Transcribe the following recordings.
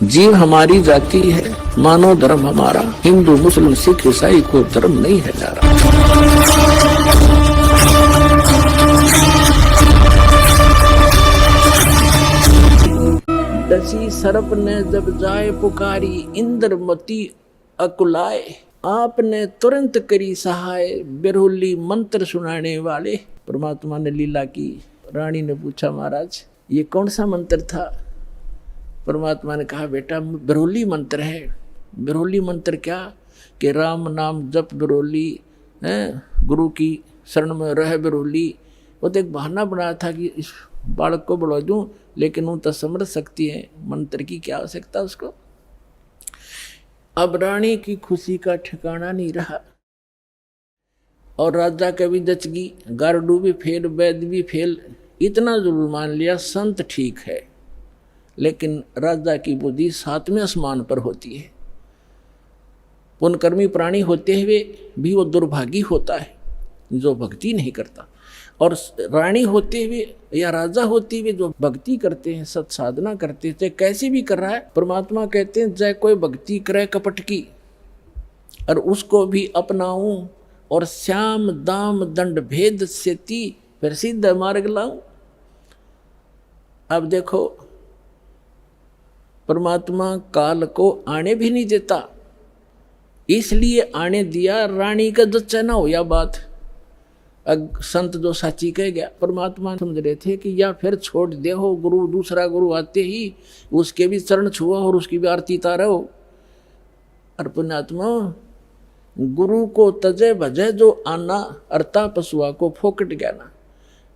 जीव हमारी जाति है, मानव धर्म हमारा, हिंदू मुस्लिम सिख ईसाई को धर्म नहीं है जा रहा। दसी सर्प ने जब जाए पुकारी, इंद्रमती अकुलाए, आपने तुरंत करी सहाय, बिरहुली मंत्र सुनाने वाले। परमात्मा ने लीला की। रानी ने पूछा, महाराज ये कौन सा मंत्र था? परमात्मा ने कहा, बेटा बिरहुली मंत्र है। बिरहुली मंत्र क्या? कि राम नाम जप बिरहुली, गुरु की शरण में रह बिरहुली। वो तो एक बहाना बनाया था कि इस बालक को बढ़ा दूं, लेकिन वो तो समझ सकती है मंत्र की क्या आवश्यकता उसको। अब रानी की खुशी का ठिकाना नहीं रहा और राजा का भी दचगी, गारडू भी फेल, वैद्य भी फेल। इतना जरूर मान लिया संत ठीक है, लेकिन राजा की बुद्धि 7वें आसमान पर होती है। पुण्यकर्मी प्राणी होते हुए भी वो दुर्भागी होता है जो भक्ति नहीं करता, और रानी होते हुए या राजा होते हुए जो भक्ति करते हैं, सत साधना करते हैं, चाहे कैसे भी कर रहा है। परमात्मा कहते हैं, चाहे कोई भक्ति करे कपट की और उसको भी अपनाऊं, और श्याम दाम दंड भेद से ती फिर सिद्ध मार्ग लाऊं। अब देखो, परमात्मा काल को आने भी नहीं देता, इसलिए आने दिया रानी का जच्चा ना हो या बात। संत जो साची कह गया, परमात्मा समझ रहे थे कि या फिर छोड़ दे हो गुरु, दूसरा गुरु आते ही उसके भी चरण छुआ और उसकी भी आरती तारो। और पुण्यात्मा, गुरु को तजे भजे जो आना, अर्ता पशुआ को फोकट ज्ञाना।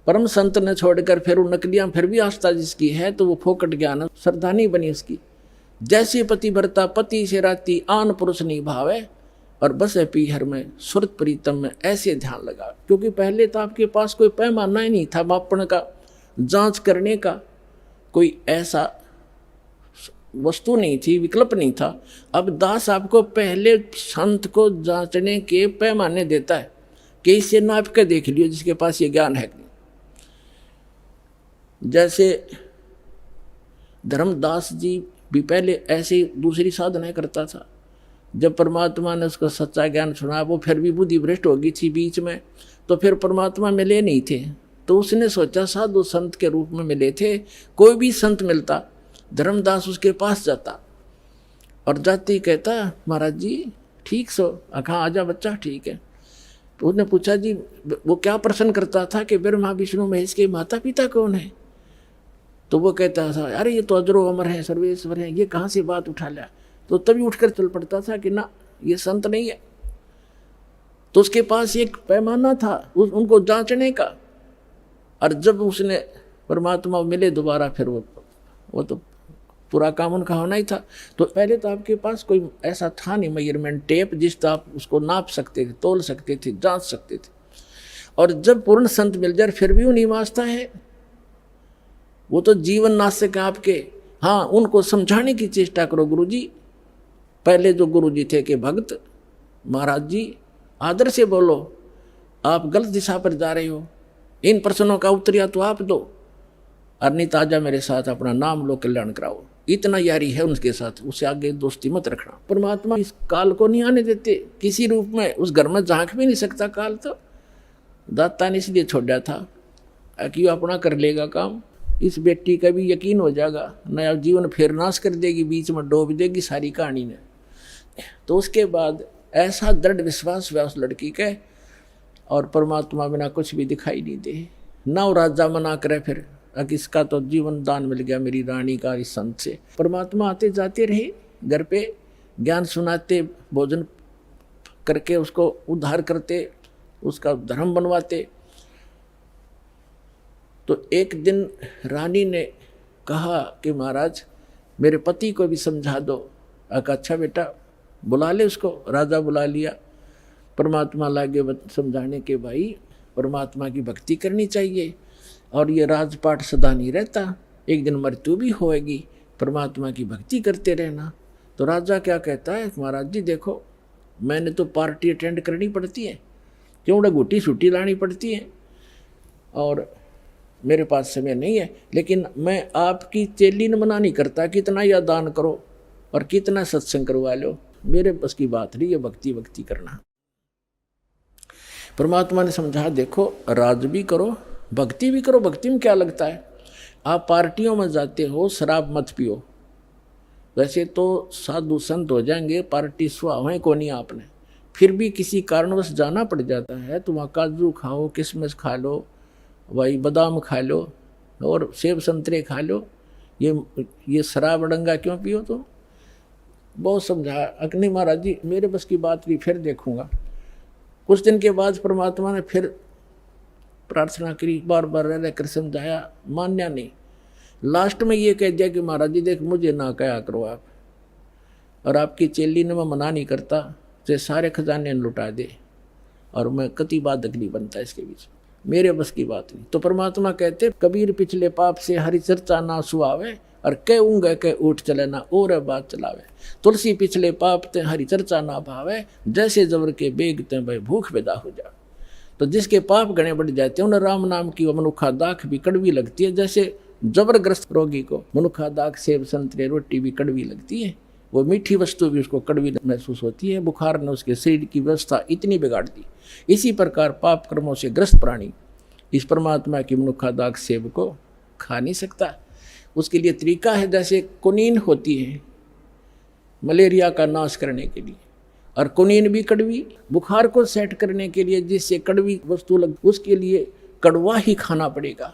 परम संत ने छोड़कर फिर वो नकलियां फिर भी आस्था जिसकी है, तो वो फोकट ज्ञान श्रद्धा नहीं बनी उसकी। जैसे पति भरता पति से राती, आन पुरुष नहीं भावे, और बस है पीहर में सुरत प्रीतम में, ऐसे ध्यान लगा। क्योंकि पहले तो आपके पास कोई पैमाना ही नहीं था मापन का, जांच करने का कोई ऐसा वस्तु नहीं थी, विकल्प नहीं था। अब दास आपको पहले संत को जांचने के पैमाने देता है कि इससे नाप के देख लियो जिसके पास ये ज्ञान है। जैसे धर्मदास जी भी पहले ऐसे दूसरी साधनाएं करता था। जब परमात्मा ने उसको सच्चा ज्ञान सुना, वो फिर भी बुद्धि भ्रष्ट हो गई थी बीच में, तो फिर परमात्मा मिले नहीं थे। तो उसने सोचा साधु संत के रूप में मिले थे, कोई भी संत मिलता धर्मदास उसके पास जाता, और जाते ही कहता, महाराज जी ठीक सो? कहाँ आजा बच्चा, ठीक है। तो उसने पूछा, जी वो क्या प्रश्न करता था कि ब्रह्मा विष्णु महेश के माता पिता कौन है? तो वो कहता था, अरे ये तो अजरो अमर है, सर्वेश्वर है, ये कहाँ से बात उठा लिया? तो तभी उठकर चल पड़ता था कि ना, ये संत नहीं है। तो उसके पास एक पैमाना था उनको जांचने का। और जब उसने परमात्मा मिले दोबारा, फिर वो तो पूरा काम उनका होना ही था। तो पहले तो आपके पास कोई ऐसा था नहीं मेजरमेंट टेप जिससे आप उसको नाप सकते थे, तोल सकते थे, जांच सकते थे। और जब पूर्ण संत मिल जाए फिर भी वो नहीं वास्ता है, वो तो जीवन नाशक है आपके। हाँ, उनको समझाने की चेष्टा करो। गुरु जी, पहले जो गुरु जी थे कि भक्त, महाराज जी आदर से बोलो, आप गलत दिशा पर जा रहे हो, इन प्रश्नों का उत्तर तो आप दो, और नहीं ताजा मेरे साथ अपना नाम लो, कल्याण कराओ। इतना यारी है उनके साथ, उससे आगे दोस्ती मत रखना। परमात्मा इस काल को नहीं आने देते किसी रूप में, उस घर में झांक भी नहीं सकता काल। तो दाता ने इसलिए छोड़ा था कि अपना कर लेगा काम। इस बेटी का भी यकीन हो जाएगा, नया जीवन फिर नाश कर देगी, बीच में डूब देगी सारी कहानी ने। तो उसके बाद ऐसा दृढ़ विश्वास हुआ उस लड़की के, और परमात्मा बिना कुछ भी दिखाई नहीं दे। ना वो राजा मना करे फिर, इसका तो जीवन दान मिल गया मेरी रानी का इस संत से। परमात्मा आते जाते रहे घर पे, ज्ञान सुनाते, भोजन करके उसको उद्धार करते, उसका धर्म बनवाते। तो एक दिन रानी ने कहा कि महाराज मेरे पति को भी समझा दो। अच्छा बेटा, बुला ले उसको। राजा बुला लिया। परमात्मा लागे समझाने के, भाई परमात्मा की भक्ति करनी चाहिए, और ये राजपाट सदा नहीं रहता, एक दिन मृत्यु भी होएगी, परमात्मा की भक्ति करते रहना। तो राजा क्या कहता है, महाराज जी देखो, मैंने तो पार्टी अटेंड करनी पड़ती है, क्यों घुटी छुट्टी लानी पड़ती है, और मेरे पास समय नहीं है, लेकिन मैं आपकी चेली न मना नहीं करता कि इतना या दान करो, और कितना सत्संग करवा लो, मेरे बस की बात नहीं है भक्ति भक्ति करना। परमात्मा ने समझा, देखो राज भी करो भक्ति भी करो। भक्ति में क्या लगता है, आप पार्टियों में जाते हो, शराब मत पियो। वैसे तो साधु संत हो जाएंगे, पार्टी सुहावें को नहीं आपने, फिर भी किसी कारणवश जाना पड़ जाता है तो वहाँ काजू खाओ, किशमिश खा लो, भाई बादाम खा लो और सेब संतरे खा लो। ये शराब डंगा क्यों पियो? तो बहुत समझा, अग्नि महाराज जी मेरे बस की बात नहीं, फिर देखूंगा। कुछ दिन के बाद परमात्मा ने फिर प्रार्थना करी, बार बार रह कर समझाया, मान्या नहीं। लास्ट में ये कह दिया कि महाराज जी देख मुझे ना कहा करो आप, और आपकी चेली ने मैं मना नहीं करता, तो सारे खजाने लुटा दे और मैं कति बाधक नहीं बनता इसके बीच, मेरे बस की बात नहीं। तो परमात्मा कहते, कबीर पिछले पाप से हरि चर्चा ना सुहावे, और कह ऊँगा कह उठ चले ना और बात चलावे। तुलसी पिछले पाप ते हरि चर्चा ना भावे, जैसे जबर के बेग ते भाई भूख पैदा हो जा। तो जिसके पाप गणे बढ़ जाते हैं उन्हें राम नाम की मनुखा दाख भी कड़वी लगती है। जैसे जबरग्रस्त रोगी को मनुखा दाख, सेब संतरे, रोटी भी कड़वी लगती है, वो मीठी वस्तु भी उसको कड़वी महसूस होती है। बुखार ने उसके शरीर की व्यवस्था इतनी बिगाड़ दी। इसी प्रकार पाप कर्मों से ग्रस्त प्राणी इस परमात्मा की मनुखा दाख सेब को खा नहीं सकता। उसके लिए तरीका है, जैसे कुनीन होती है मलेरिया का नाश करने के लिए, और कुनीन भी कड़वी, बुखार को सेट करने के लिए जिससे कड़वी वस्तु लग, उसके लिए कड़वा ही खाना पड़ेगा,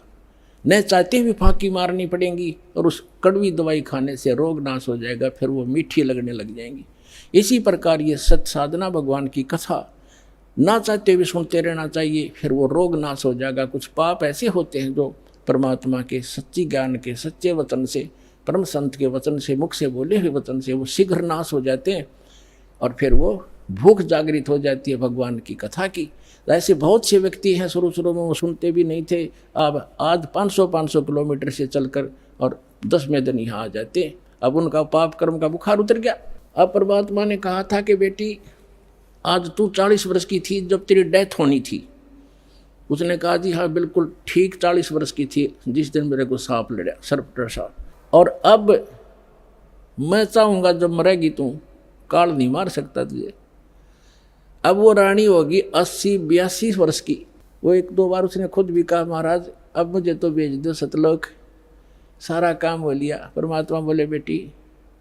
न चाहते हुए फांकी मारनी पड़ेगी, और उस कड़वी दवाई खाने से रोग नाश हो जाएगा, फिर वो मीठी लगने लग जाएंगी। इसी प्रकार ये सत साधना भगवान की कथा ना चाहते हुए सुनते रहना चाहिए, फिर वो रोग नाश हो जाएगा। कुछ पाप ऐसे होते हैं जो परमात्मा के सच्ची ज्ञान के सच्चे वचन से, परम संत के वचन से, मुख से बोले हुए वचन से वो शीघ्र नाश हो जाते हैं, और फिर वो भूख जागृत हो जाती है भगवान की कथा की। ऐसे बहुत से व्यक्ति हैं, शुरू में वो सुनते भी नहीं थे, अब आज 500 किलोमीटर से चलकर और 10वें दिन यहाँ आ जाते हैं। अब उनका पाप कर्म का बुखार उतर गया। अब परमात्मा ने कहा था कि बेटी आज तू 40 वर्ष की थी जब तेरी डेथ होनी थी। उसने कहा जी हाँ बिल्कुल ठीक 40 वर्ष की थी जिस दिन मेरे को सांप लड़ा, सर्प सांप। और अब मैं चाहूँगा जब मरेगी तू, काल नहीं मार सकता तुझे। अब वो रानी होगी 80-82 वर्ष की। वो 1-2 बार उसने खुद भी कहा महाराज अब मुझे तो भेज दो सतलोक, सारा काम हो लिया। परमात्मा बोले बेटी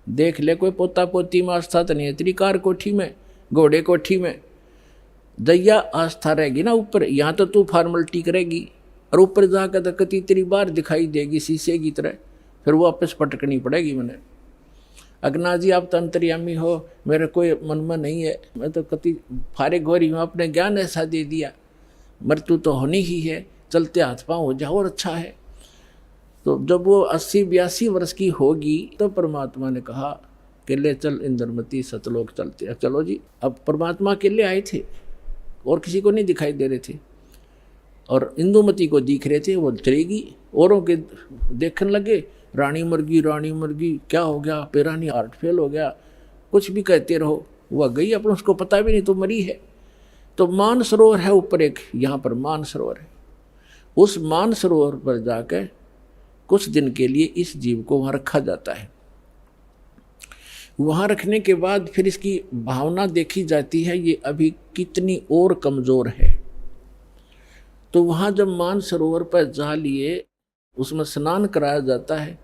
देख ले, कोई पोता पोती में आस्था तो नहीं है, त्रिकार कोठी में, घोड़े कोठी में दैया आस्था रहेगी ना ऊपर, यहाँ तो तू फॉर्मलिटी करेगी, और ऊपर जाकर तो कति तेरी बार दिखाई देगी शीशे की तरह, फिर वो वापस पटकनी पड़ेगी। मैंने अगना जी आप तो अंतर्यामी हो, मेरे कोई मन में नहीं है, मैं तो कति फारिग हो रही हूँ, अपने ज्ञान ऐसा दे दिया, मृत्यु तो होनी ही है, चलते हाथ पाँव हो जाओ और अच्छा है। तो जब वो 80-82 वर्ष की होगी तो परमात्मा ने कहा कि ले चल इंद्रमती सतलोक चलते। अब चलो जी, अब परमात्मा अकेले आए थे और किसी को नहीं दिखाई दे रहे थे, और इंदुमती को दिख रहे थे, वो चलेगी। औरों के देखने लगे रानी मर गई, क्या हो गया, पेरानी हार्ट फेल हो गया, कुछ भी कहते रहो, वह गई अपन उसको पता भी नहीं तो मरी है। तो मान सरोवर है ऊपर एक, यहाँ पर मान सरोवर है, उस मान सरोवर पर जाकर कुछ दिन के लिए इस जीव को वहाँ रखा जाता है। वहाँ रखने के बाद फिर इसकी भावना देखी जाती है ये अभी कितनी और कमज़ोर है। तो वहाँ जब मान सरोवर पर जा लिए उसमें स्नान कराया जाता है,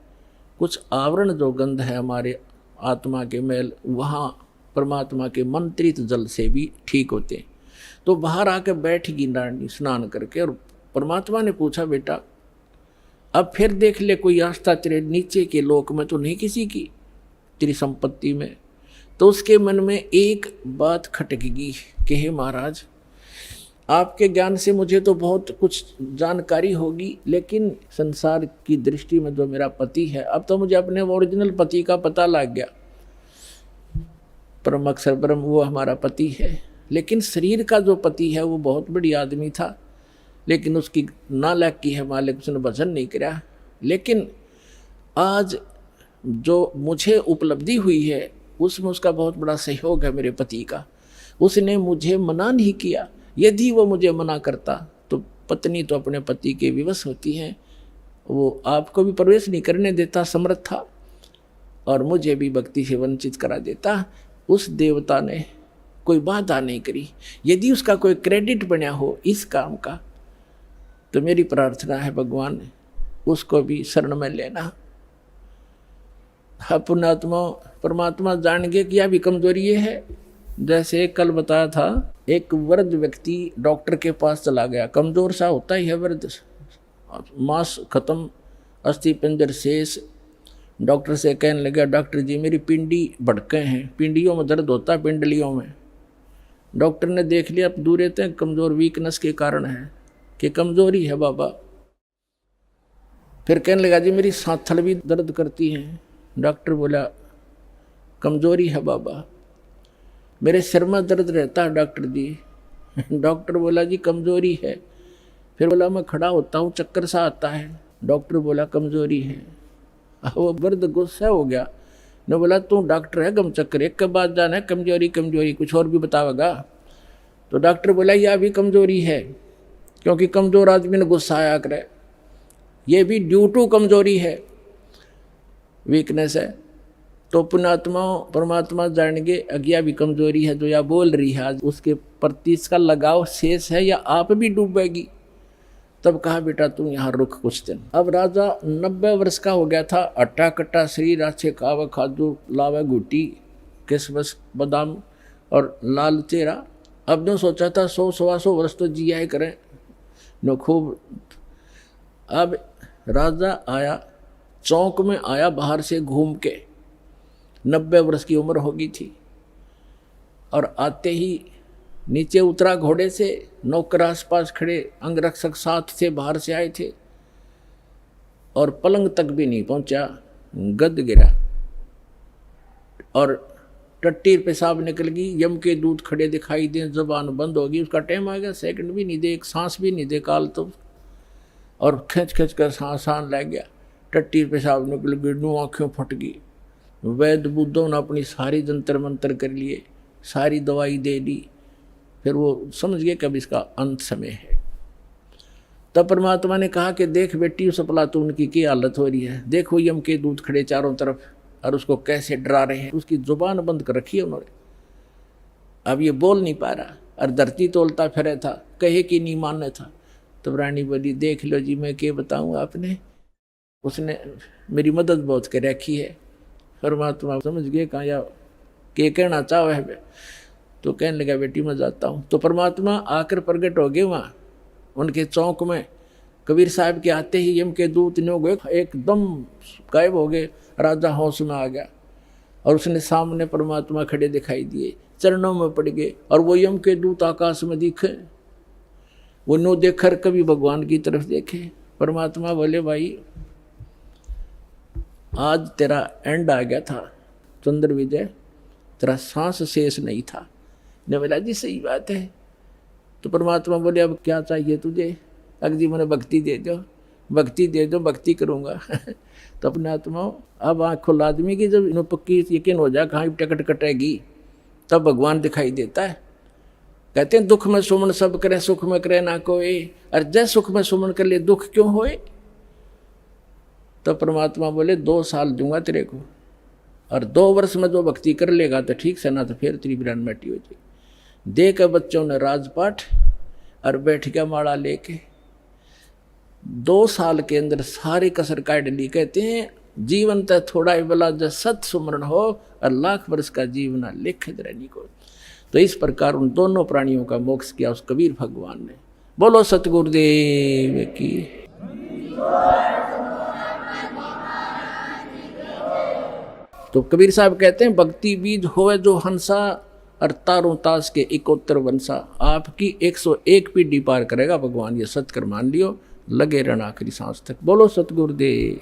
कुछ आवरण जो गंध है हमारे आत्मा के मैल वहाँ परमात्मा के मंत्रित जल से भी ठीक होते हैं। तो बाहर आकर बैठ गई रानी स्नान करके, और परमात्मा ने पूछा बेटा अब फिर देख ले कोई आस्था तेरे नीचे के लोक में तो नहीं किसी की, तेरी संपत्ति में। तो उसके मन में एक बात खटकेगी कि हे महाराज आपके ज्ञान से मुझे तो बहुत कुछ जानकारी होगी, लेकिन संसार की दृष्टि में जो मेरा पति है, अब तो मुझे अपने ओरिजिनल पति का पता लग गया, परम अक्षर ब्रह्म वो हमारा पति है। लेकिन शरीर का जो पति है वो बहुत बड़ी आदमी था, लेकिन उसकी नालायकी है मालिक, उसने भजन नहीं किया। लेकिन आज जो मुझे उपलब्धि हुई है उसमें उसका बहुत बड़ा सहयोग है मेरे पति का। उसने मुझे मना नहीं किया, यदि वो मुझे मना करता तो पत्नी तो अपने पति के विवश होती हैं, वो आपको भी प्रवेश नहीं करने देता समर्थ था। और मुझे भी भक्ति से वंचित करा देता। उस देवता ने कोई बाधा नहीं करी। यदि उसका कोई क्रेडिट बना हो इस काम का, तो मेरी प्रार्थना है भगवान उसको भी शरण में लेना। पुण्यात्मा परमात्मा जान गए कि यह भी कमजोरी ये है। जैसे कल बताया था, एक वृद्ध व्यक्ति डॉक्टर के पास चला गया, कमजोर सा होता ही है वृद्ध, मांस खत्म, अस्थि पंजर शेष। डॉक्टर से कहने लगा, डॉक्टर जी मेरी पिंडी भड़के हैं, पिंडियों में दर्द होता है, पिंडलियों में। डॉक्टर ने देख लिया, अब दूर रहते हैं, कमजोर वीकनेस के कारण है कि कमजोरी है बाबा। फिर कहने लगा जी मेरी सांथल भी दर्द करती है। डॉक्टर बोला कमजोरी है बाबा। मेरे सिर में दर्द रहता है डॉक्टर जी। डॉक्टर बोला जी कमजोरी है। फिर बोला मैं खड़ा होता हूँ चक्कर सा आता है। डॉक्टर बोला कमजोरी है। वो वृद्ध गुस्सा हो गया, ने बोला तू डॉक्टर है गम चक्कर, एक के बाद जाना है कमजोरी कमजोरी, कुछ और भी बतावेगा। तो डॉक्टर बोला यह भी कमजोरी है, क्योंकि कमजोर आदमी ने गुस्सा आया करे, ये भी ड्यू टू कमजोरी है, वीकनेस है। तो पुण्यात्मा परमात्मा जानेंगे अज्ञा भी कमजोरी है जो या बोल रही है, आज उसके प्रति इसका लगाव शेष है या आप भी डूबेगी। तब कहा बेटा तुम यहाँ रुक कुछ दिन। अब राजा 90 वर्ष का हो गया था, अट्टा कट्टा शरीर, अच्छे खावे खादू लावे गुटी किसमस बादाम और लाल चेहरा। अब ने सोचा था 100-125 वर्ष तो जिया ही करें न खूब। अब राजा आया, चौक में आया बाहर से घूम के, 90 वर्ष की उम्र होगी थी, और आते ही नीचे उतरा घोड़े से, नौकर आसपास खड़े, अंगरक्षक साथ से बाहर से आए थे, और पलंग तक भी नहीं पहुंचा, गद गिरा और टट्टी पेशाब निकल गई। यम के दूत खड़े दिखाई दे, जबान बंद होगी, उसका टाइम आ गया, सेकंड भी नहीं दे, एक सांस भी नहीं दे काल तो, और खींच खींच कर सांस लग गया, टट्टी पेशाब निकल गई, नू आँखें फट गई। वैद्य बुद्धों ने अपनी सारी जंतर मंतर कर लिए, सारी दवाई दे दी, फिर वो समझ गए कि अब इसका अंत समय है। तब परमात्मा ने कहा कि देख बेटी उस अफलातून की क्या हालत हो रही है, देखो यम के दूत खड़े चारों तरफ और उसको कैसे डरा रहे हैं। उसकी जुबान बंद कर रखी है उन्होंने, अब ये बोल नहीं पा रहा, और धरती तोलता फिरे था, कहे कि नहीं मानना था। तो रानी बोली देख लो जी मैं क्या बताऊँ आपने, उसने मेरी मदद बहुत कर रखी है। परमात्मा समझ गए कहाँ या के कहना चाहो है। तो कहने लगा बेटी मैं जाता हूँ। तो परमात्मा आकर प्रकट हो गए वहाँ उनके चौक में। कबीर साहब के आते ही यम के दूत ने गए, एकदम गायब हो गए। राजा होश में आ गया और उसने सामने परमात्मा खड़े दिखाई दिए, चरणों में पड़ गए, और वो यम के दूत आकाश में दिखे। वो नो देखकर कभी भगवान की तरफ देखे। परमात्मा बोले भाई आज तेरा एंड आ गया था चंद्र विजय, तेरा सांस शेष नहीं था। ने बोला जी सही बात है। तो परमात्मा बोले अब क्या चाहिए तुझे? अगर जी मैंने भक्ति दे दो, भक्ति दे दो, भक्ति करूँगा। तो अपने आत्मा अब आँख खुल आदमी की जब पक्की यकीन हो जाए कहाँ टिकट कटेगी, तब भगवान दिखाई देता है। कहते हैं दुख में सुमन सब करे, सुख में करे ना कोई, और जय सुख में सुमन कर ले दुख क्यों होए। तो परमात्मा बोले 2 साल दूंगा तेरे को, और 2 वर्ष में जो भक्ति कर लेगा तो ठीक से, ना तो फिर तेरी बिरान मिट्टी हो जाएगी। दे के बच्चों ने राजपाठ और बैठ गया माड़ा लेके। 2 साल के अंदर सारी कसर काट ली। कहते हैं जीवन तो थोड़ा ही बला जब सत सुमरण हो, और लाख वर्ष का जीवना लिख रहनी को। तो इस प्रकार उन दोनों प्राणियों का मोक्ष किया उस कबीर भगवान ने। बोलो सतगुरुदेव की। तो कबीर साहब कहते हैं भक्ति बीज होवे जो हंसा, और तारों तास के 71 वंशा। आपकी 101 पीढ़ी पार करेगा भगवान, ये सत्कर मान लियो, लगे रहना आखिरी सांस तक। बोलो सतगुरुदेव।